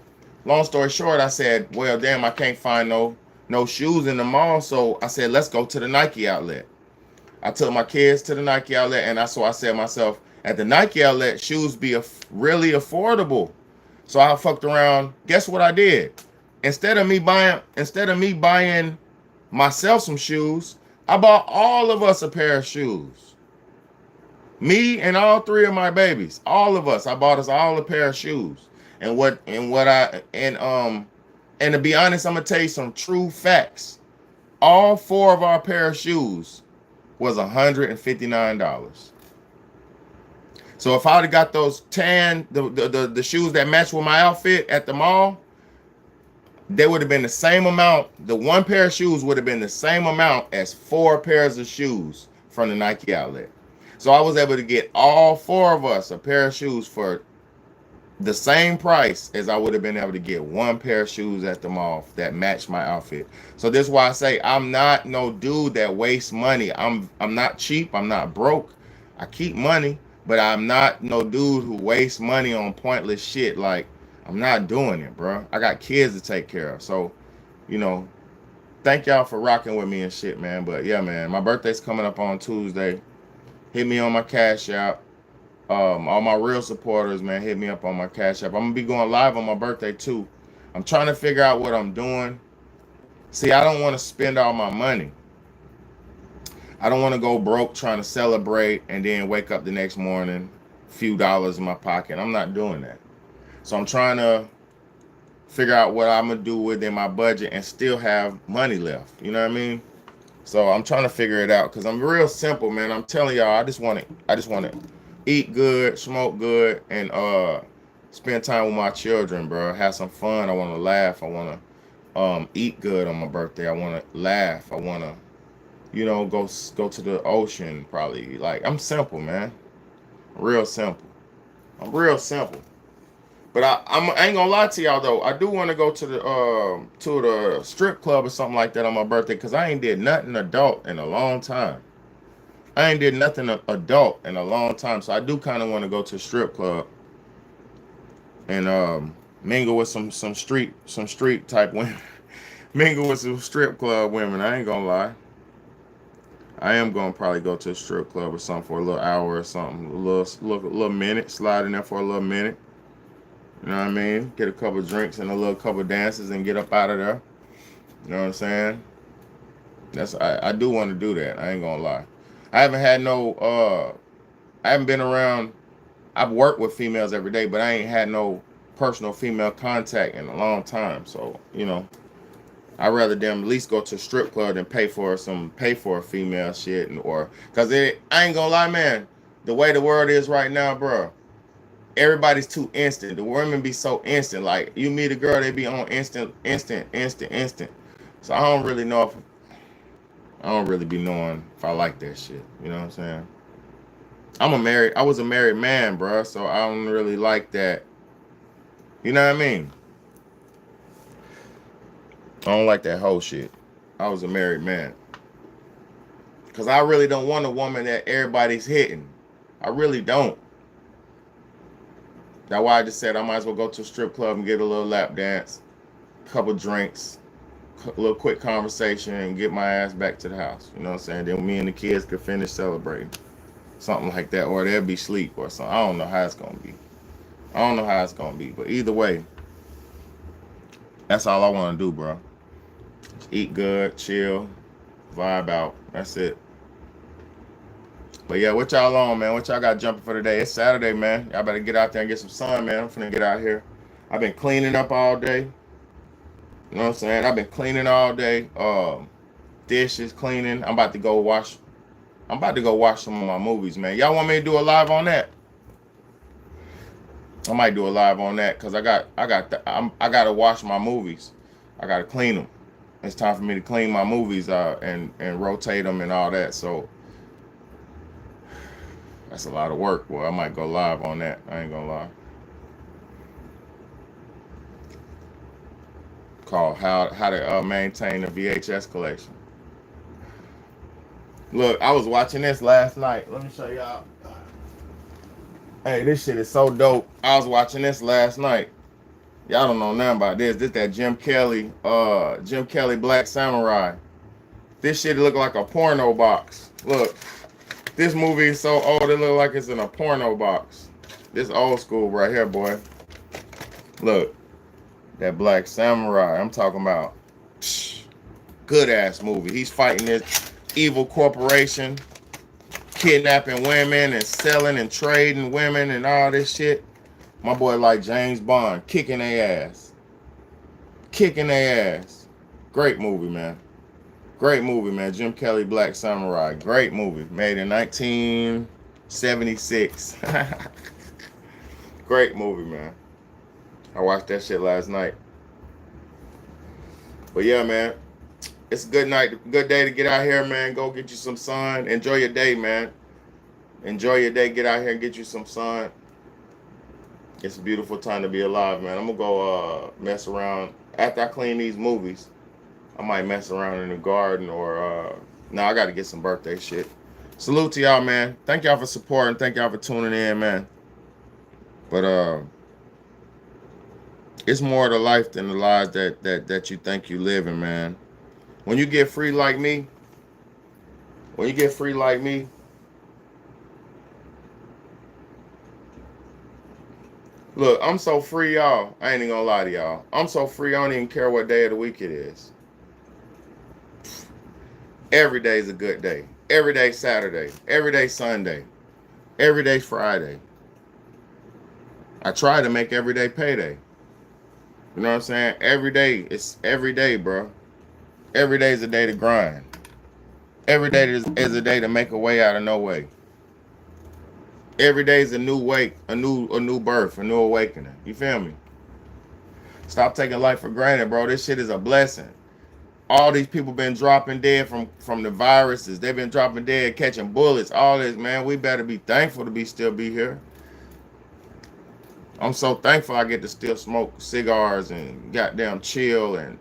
long story short, I said, well, damn, I can't find no shoes in the mall. So I said, let's go to the Nike outlet. I took my kids to the Nike outlet, and I said to myself, at the Nike outlet, shoes be really affordable. So I fucked around. Guess what I did? Instead of me buying myself some shoes, I bought all of us a pair of shoes. Me and all 3 of my babies, all of us. I bought us all a pair of shoes. And to be honest, I'm gonna tell you some true facts. All 4 of our pair of shoes was $159. So if I would have got those the shoes that match with my outfit at the mall, they would have been the same amount. The 1 pair of shoes would have been the same amount as 4 pairs of shoes from the Nike outlet. So I was able to get all 4 of us a pair of shoes for the same price as I would have been able to get 1 pair of shoes at the mall that matched my outfit. So this is why I say I'm not no dude that wastes money. I'm not cheap. I'm not broke. I keep money. But I'm not no dude who wastes money on pointless shit. Like, I'm not doing it, bro. I got kids to take care of. So, thank y'all for rocking with me and shit, man. But yeah, man, my birthday's coming up on Tuesday. Hit me on my Cash App. All my real supporters, man, hit me up on my Cash App. I'm gonna be going live on my birthday too. I'm trying to figure out what I'm doing. See, I don't want to spend all my money. I don't want to go broke trying to celebrate and then wake up the next morning, few dollars in my pocket. I'm not doing that. So I'm trying to figure out what I'm gonna do within my budget and still have money left. You know what I mean? So I'm trying to figure it out because I'm real simple, man. I'm telling y'all, I just want it eat good, smoke good, and spend time with my children, bro. Have some fun. I want to laugh. I want to eat good on my birthday. I want to laugh. I want to, go to the ocean. Probably like I'm simple, man. Real simple. I'm real simple. But I ain't gonna lie to y'all though. I do want to go to the strip club or something like that on my birthday because I ain't did nothing adult in a long time. I ain't did nothing adult in a long time, so I do kind of want to go to a strip club and mingle with some street type women. Mingle with some strip club women. I ain't gonna lie. I am gonna probably go to a strip club or something for a little hour or something, a little minute, slide in there for a little minute. You know what I mean? Get a couple drinks and a little couple dances and get up out of there. You know what I'm saying? I do want to do that. I ain't gonna lie. I haven't had no I haven't been around. I've worked with females every day, but I ain't had no personal female contact in a long time. So, I'd rather them at least go to a strip club than pay for a female shit or cause I ain't gonna lie, man. The way the world is right now, bro, everybody's too instant. The women be so instant. Like you meet a girl, they be on instant, instant, instant, instant. So I don't really be knowing if I like that shit. You know what I'm saying? I was a married man, bro, so I don't really like that. You know what I mean? I don't like that whole shit. I was a married man. Cause I really don't want a woman that everybody's hitting. I really don't. That's why I just said I might as well go to a strip club and get a little lap dance, couple drinks, a little quick conversation, and get my ass back to the house. You know what I'm saying? Then me and the kids could finish celebrating. Something like that. Or they'll be asleep or something. I don't know how it's gonna be. I don't know how it's gonna be. But either way, that's all I wanna do, bro. Just eat good, chill, vibe out. That's it. But yeah, what y'all on, man? What y'all got jumping for today? It's Saturday, man. Y'all better get out there and get some sun, man. I'm finna get out here. I've been cleaning up all day. You know what I'm saying? I've been cleaning all day. Dishes, cleaning. I'm about to go watch some of my movies, man. Y'all want me to do a live on that? I might do a live on that because I gotta watch my movies. I gotta clean them. It's time for me to clean my movies and rotate them and all that. So that's a lot of work, boy. I might go live on that. I ain't gonna lie. Called how to maintain a VHS collection. Look, I was watching this last night. Let me show y'all. Hey, this shit is so dope. I was watching this last night. Y'all don't know nothing about this. This that Jim Kelly Black Samurai. This shit look like a porno box. Look, this movie is so old it look like it's in a porno box. This old school right here, boy. Look, that Black Samurai. I'm talking about good ass movie. He's fighting this evil corporation, kidnapping women and selling and trading women and all this shit. My boy like James Bond, kicking their ass. Kicking their ass. Great movie, man. Great movie, man. Jim Kelly, Black Samurai. Great movie. Made in 1976. Great movie, man. I watched that shit last night. But yeah, man. It's a good day to get out here, man. Go get you some sun. Enjoy your day, man. Enjoy your day. Get out here and get you some sun. It's a beautiful time to be alive, man. I'm gonna go mess around after I clean these movies. I might mess around in the garden or I gotta get some birthday shit. Salute to y'all, man. Thank y'all for supporting. Thank y'all for tuning in, man. But it's more to life than the lives that you think you living, man. When you get free like me, look, I'm so free, y'all. I ain't even gonna lie to y'all. I'm so free, I don't even care what day of the week it is. Every day is a good day. Every day Saturday. Every day Sunday. Every day Friday. I try to make every day payday. You know what I'm saying? Every day. It's every day, bro. Every day is a day to grind. Every day is a day to make a way out of no way. Every day is a new wake, a new birth, a new awakening. You feel me? Stop taking life for granted, bro. This shit is a blessing. All these people been dropping dead from the viruses. They've been dropping dead, catching bullets. All this, man. We better be thankful to still be here. I'm so thankful I get to still smoke cigars and goddamn chill and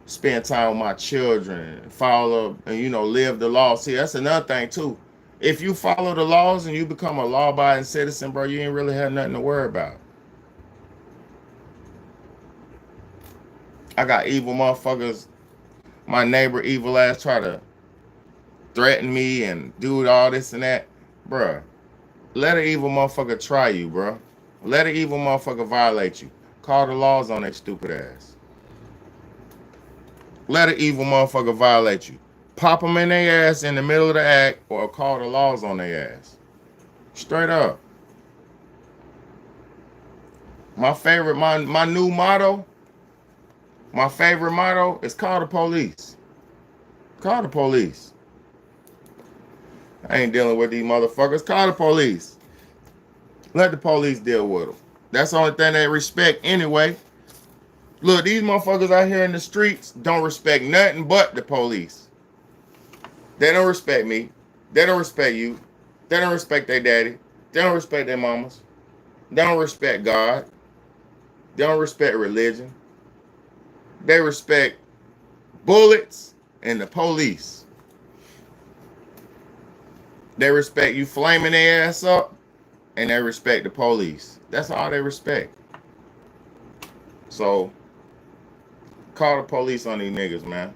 spend time with my children and follow and live the law. See, that's another thing too. If you follow the laws and you become a law-abiding citizen, bro, you ain't really had nothing to worry about. I got evil motherfuckers. My neighbor evil ass try to threaten me and do all this and that, bruh. Let an evil motherfucker try you, bruh. Let an evil motherfucker violate you. Call the laws on that stupid ass. Let an evil motherfucker violate you. Pop them in their ass in the middle of the act or call the laws on their ass. Straight up. My favorite, my new motto, my favorite motto is call the police. Call the police. I ain't dealing with these motherfuckers. Call the police. Let the police deal with them. That's the only thing they respect anyway. Look, these motherfuckers out here in the streets don't respect nothing but the police. They don't respect me. They don't respect you. They don't respect their daddy. They don't respect their mamas. They don't respect God. They don't respect religion. They respect bullets and the police. They respect you flaming their ass up, and they respect the police. That's all they respect. So, call the police on these niggas, man.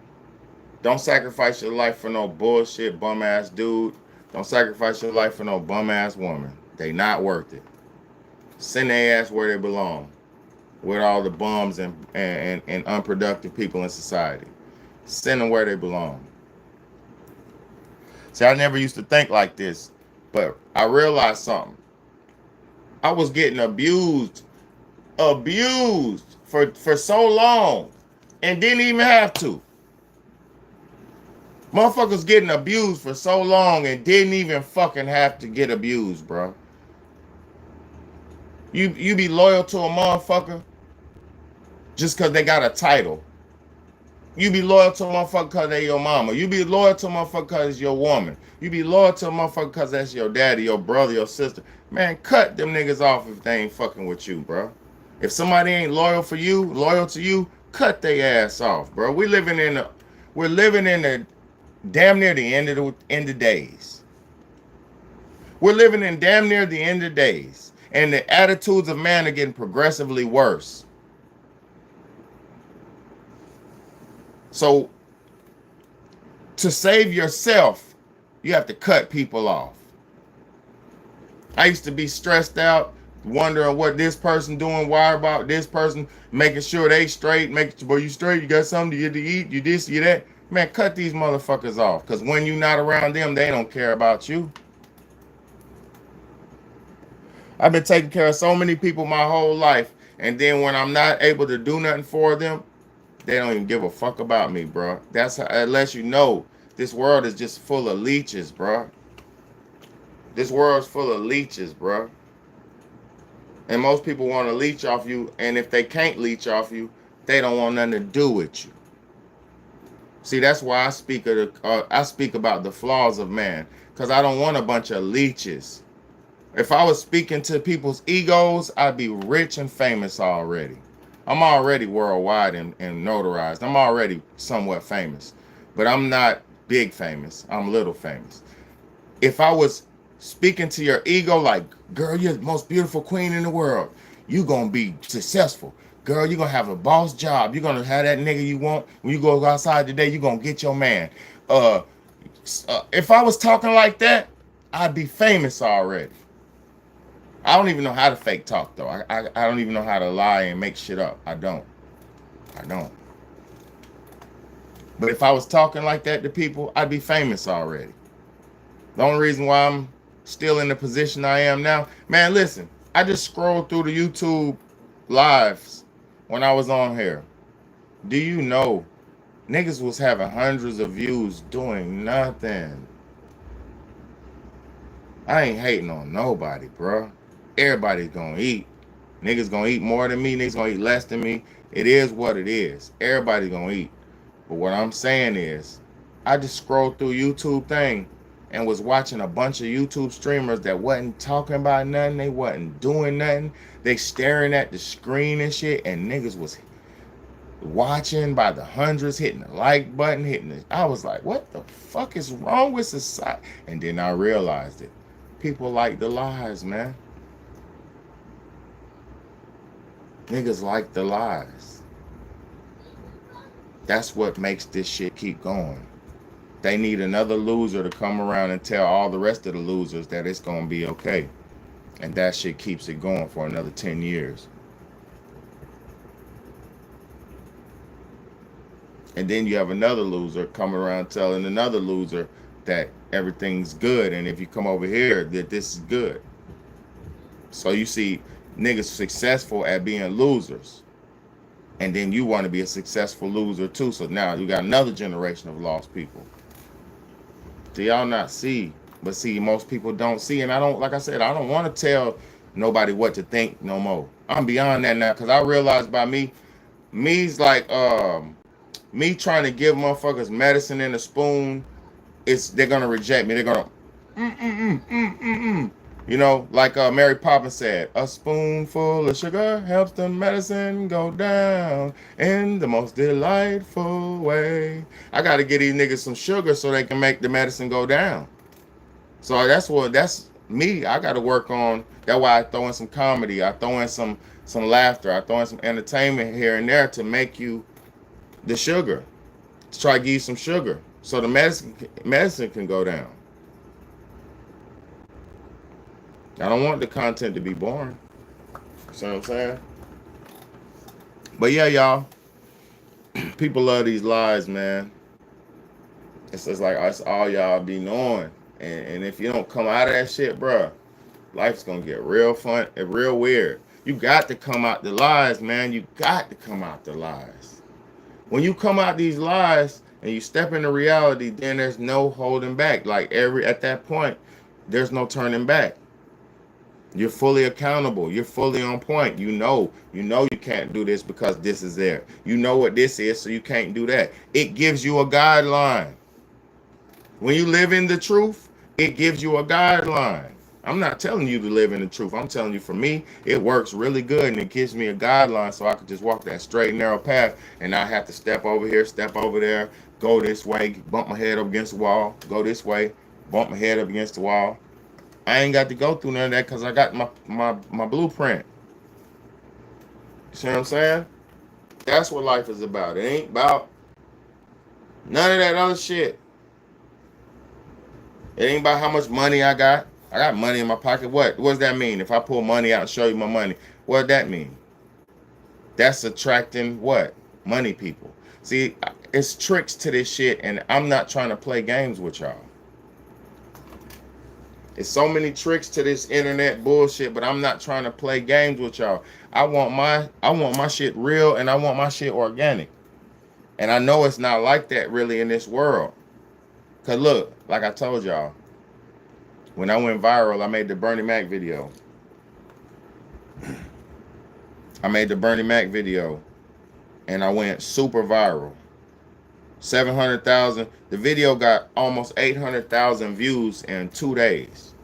Don't sacrifice your life for no bullshit bum ass dude. Don't sacrifice your life for no bum ass woman. They not worth it. Send their ass where they belong, with all the bums and unproductive people in society. Send them where they belong. See, I never used to think like this, but I realized something. I was getting abused for so long and didn't even have to. Motherfuckers getting abused for so long and didn't even fucking have to get abused, bro. You be loyal to a motherfucker just because they got a title. You be loyal to a motherfucker because they your mama. You be loyal to a motherfucker because it's your woman. You be loyal to a motherfucker because that's your daddy, your brother, your sister. Man, cut them niggas off if they ain't fucking with you, bro. If somebody ain't loyal to you, cut their ass off, bro. We're living in the damn near the end of days. We're living in damn near the end of days. And the attitudes of man are getting progressively worse. So, to save yourself, you have to cut people off. I used to be stressed out, wondering what this person doing, why about this person, making sure they straight, making sure you straight, you got something to eat, you this, you that. Man, cut these motherfuckers off, because when you're not around them, they don't care about you. I've been taking care of so many people my whole life, and then when I'm not able to do nothing for them, they don't even give a fuck about me, bro. That's how, unless you know, this world is just full of leeches, bro. This world's full of leeches, bro. And most people want to leech off you, and if they can't leech off you, they don't want nothing to do with you. See, that's why I speak about the flaws of man, because I don't want a bunch of leeches. If I was speaking to people's egos, I'd be rich and famous already. I'm already worldwide and notarized. I'm already somewhat famous, but I'm not big famous. I'm little famous. If I was speaking to your ego like, girl, you're the most beautiful queen in the world, you gonna be successful. Girl, you're gonna have a boss job. You're gonna have that nigga you want. When you go outside today, you're gonna get your man. If I was talking like that, I'd be famous already. I don't even know how to fake talk, though. I don't even know how to lie and make shit up. I don't. But if I was talking like that to people, I'd be famous already. The only reason why I'm still in the position I am now, man, listen, I just scrolled through the YouTube lives when I was on here. Do you know niggas was having hundreds of views doing nothing? I ain't hating on nobody, bro. Everybody's gonna eat. Niggas gonna eat more than me. Niggas gonna eat less than me. It is what it is. Everybody's gonna eat. But what I'm saying is, I just scrolled through YouTube thing and was watching a bunch of YouTube streamers that wasn't talking about nothing. They wasn't doing nothing. They staring at the screen and shit. And niggas was watching by the hundreds, hitting the like button, hitting it. I was like, what the fuck is wrong with society? And then I realized it. People like the lies, man. Niggas like the lies. That's what makes this shit keep going. They need another loser to come around and tell all the rest of the losers that it's gonna be okay. And that shit keeps it going for another 10 years. And then you have another loser coming around telling another loser that everything's good, and if you come over here, that this is good. So you see niggas successful at being losers, and then you want to be a successful loser too. So now you got another generation of lost people. Do y'all not see? But see, most people don't see, and I don't, like I said, I don't want to tell nobody what to think no more. I'm beyond that now, because I realize by me's like me trying to give motherfuckers medicine in a spoon, they're gonna reject me. They're gonna you know, like Mary Poppins said, a spoonful of sugar helps the medicine go down in the most delightful way. I gotta get these niggas some sugar so they can make the medicine go down. So that's me. I gotta work on. That's why I throw in some comedy. I throw in some laughter. I throw in some entertainment here and there to make you the sugar. To try to give you some sugar so the medicine can go down. I don't want the content to be boring. See what I'm saying? But yeah, y'all. People love these lies, man. It's just like that's all y'all be knowing. And if you don't come out of that shit, bruh, life's gonna get real fun and real weird. You got to come out the lies, man. You got to come out the lies. When you come out these lies and you step into reality, then there's no holding back. Like at that point, there's no turning back. You're fully accountable. You're fully on point. You know you can't do this because this is there. You know what this is, so you can't do that. It gives you a guideline. When you live in the truth, it gives you a guideline. I'm not telling you to live in the truth. I'm telling you, for me, it works really good, and it gives me a guideline so I can just walk that straight and narrow path and not have to step over here, step over there, go this way, bump my head up against the wall, go this way, bump my head up against the wall. I ain't got to go through none of that because I got my blueprint. You see what I'm saying? That's what life is about. It ain't about none of that other shit. It ain't about how much money I got. I got money in my pocket. What does that mean? If I pull money out and show you my money, what does that mean? That's attracting what? Money people. See, it's tricks to this shit, and I'm not trying to play games with y'all. It's so many tricks to this internet bullshit, but I'm not trying to play games with y'all. I want my shit real, and I want my shit organic. And I know it's not like that really in this world. Cause look, like I told y'all, when I went viral, I made the Bernie Mac video. And I went super viral. 700,000. The video got almost 800,000 views in 2 days.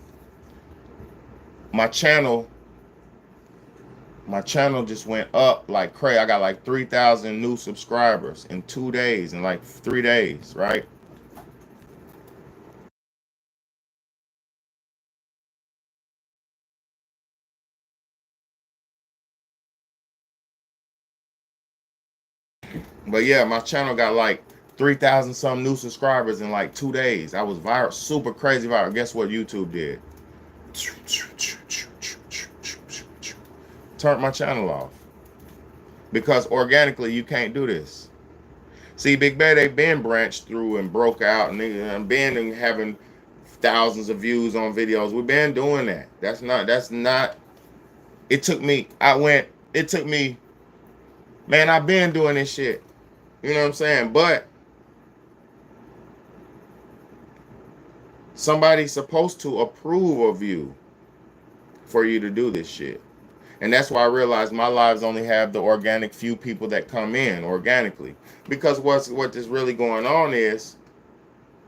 My channel just went up like crazy. I got like 3,000 new subscribers in 2 days, in like 3 days, right? But yeah, my channel got like 3,000 some new subscribers in like 2 days. I was viral, super crazy viral. Guess what YouTube did? Turned my channel off. Because organically, you can't do this. See, Big BAYDAY been branched through and broke out, and been having thousands of views on videos. We've been doing that. That's not. It took me, man, I've been doing this shit. You know what I'm saying? But Somebody's supposed to approve of you for you to do this shit. And that's why I realized my lives only have the organic few people that come in organically. Because what is really going on is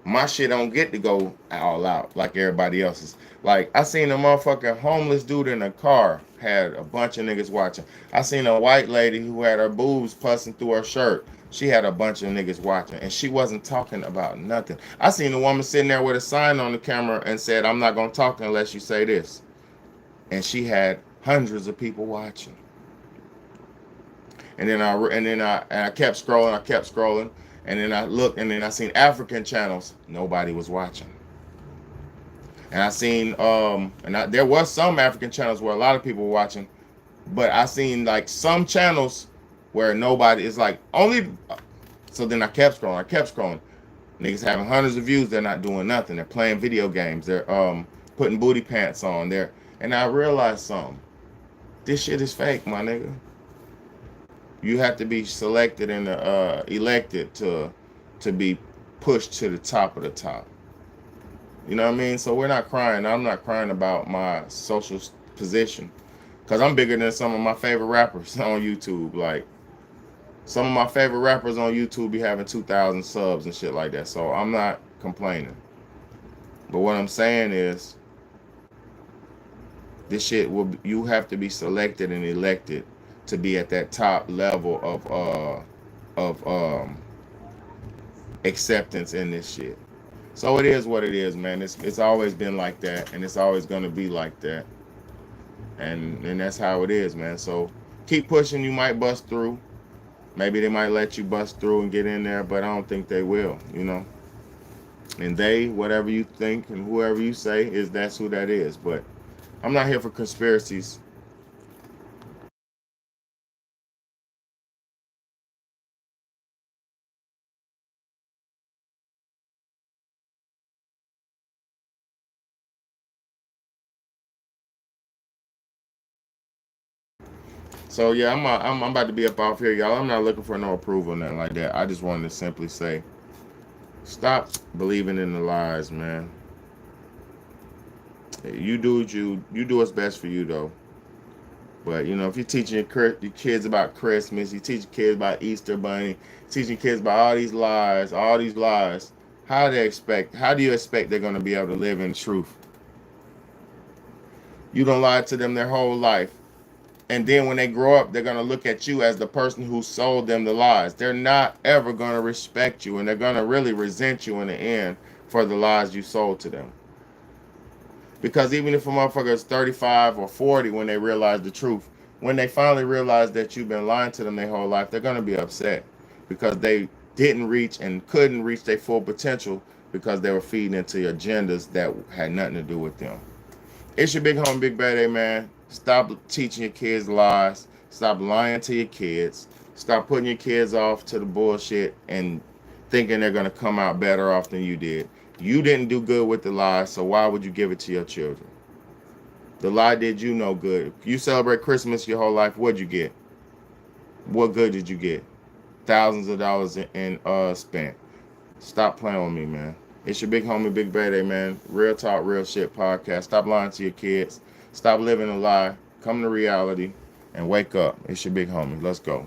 my shit don't get to go all out like everybody else's. Like I seen a motherfucking homeless dude in a car had a bunch of niggas watching. I seen a white lady who had her boobs pussing through her shirt. She had a bunch of niggas watching, and she wasn't talking about nothing. I seen a woman sitting there with a sign on the camera and said, "I'm not gonna talk unless you say this," and she had hundreds of people watching. And I kept scrolling. I kept scrolling. And then I looked, and then I seen African channels. Nobody was watching. And I seen there was some African channels where a lot of people were watching, but I seen like some channels where nobody is like only. So then I kept scrolling. I kept scrolling. Niggas having hundreds of views. They're not doing nothing. They're playing video games. They're putting booty pants on. And I realized something. This shit is fake, my nigga. You have to be selected and elected to be pushed to the top of the top. You know what I mean? So we're not crying. I'm not crying about my social position because I'm bigger than some of my favorite rappers on YouTube. Like some of my favorite rappers on YouTube be having 2,000 subs and shit like that. So I'm not complaining. But what I'm saying is this shit you have to be selected and elected to be at that top level of acceptance in this shit. So it is what it is, man. It's always been like that, and it's always gonna be like that, and that's how it is, man. So keep pushing. You might bust through. Maybe they might let you bust through and get in there, but I don't think they will. You know. And whatever you think and whoever you say that's who that is. But I'm not here for conspiracies. So yeah, I'm about to be up off here, y'all. I'm not looking for no approval or nothing like that. I just wanted to simply say, stop believing in the lies, man. You do what's best for you though. But you know, if you're teaching your kids about Christmas, you teach your kids about Easter Bunny, teaching kids about all these lies, how do you expect they're gonna be able to live in truth? You don't lie to them their whole life. And then when they grow up, they're going to look at you as the person who sold them the lies. They're not ever going to respect you, and they're going to really resent you in the end for the lies you sold to them. Because even if a motherfucker is 35 or 40 when they realize the truth, when they finally realize that you've been lying to them their whole life, they're going to be upset because they didn't reach and couldn't reach their full potential because they were feeding into agendas that had nothing to do with them. It's your big homie, Big BAYDAY, man. Stop teaching your kids lies. Stop lying to your kids. Stop putting your kids off to the bullshit and thinking they're going to come out better off than you did. You didn't do good with the lies, so why would you give it to your children? The lie did you no good. You celebrate Christmas your whole life, what'd you get? What good did you get? Thousands of dollars in spent. Stop playing with me, man. It's your big homie, Big BAYDAY, man. Real talk, real shit podcast. Stop lying to your kids. Stop living a lie. Come to reality and wake up. It's your big homie. Let's go.